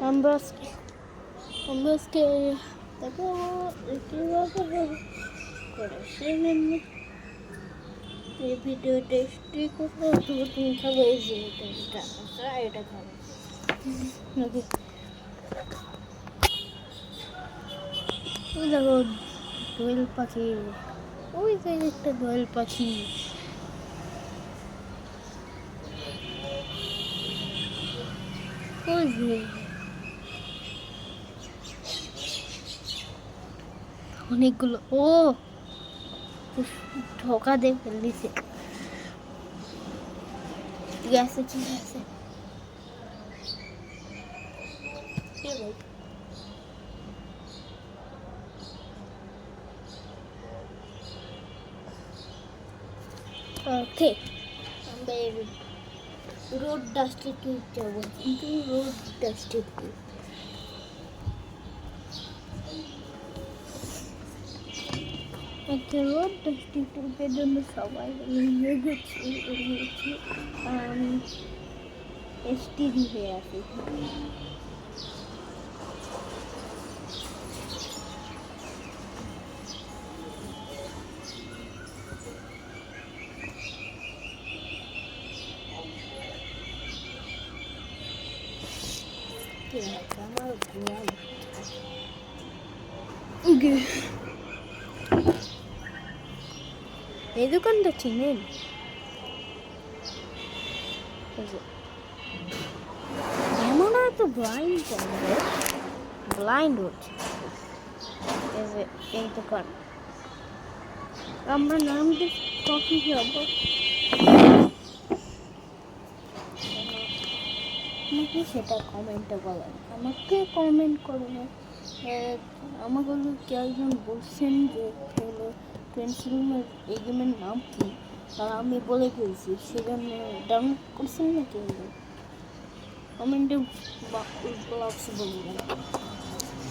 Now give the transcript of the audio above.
আমরা আজকে দেখো কীভাবে করে এই ভিডিও টেস্টি করবো। তুমি খাবো এই যে এটা খাবো নাকি? ওই দেখো দোয়েল পাখি, ওই যে একটা দোয়েল পাখি। ওই যে অনেকগুলো, ও ঢোকা দিয়ে ফেলছে। ঠিক আছে ঠিক আছে। ওকে, আমরা রোড ডাস্টে যাবো, কিন্তু রোড ডাস্টে একটা রোড ডাস্টিটিউটের জন্য সবাই নিয়ে গেছি, আর আমি এসটিডি হয়ে আছি। আমার এই দোকানটা চিনেন? এমন তো ব্লাইন্ড হচ্ছে এই দোকান। আমরা নাম দিয়ে কফি খাবো। আমাকে সেটা কমেন্টে বলেন, আমাকে কমেন্ট করুন। আমাকে কেউ একজন বলছেন যে হলো পেন্সিলের এই গেমের নাম কি, আর আমি বলে ফেলছি, সেজন্য ডাউনলোড করছেন না কেউ? কমেন্টে বক্সে বলবেন।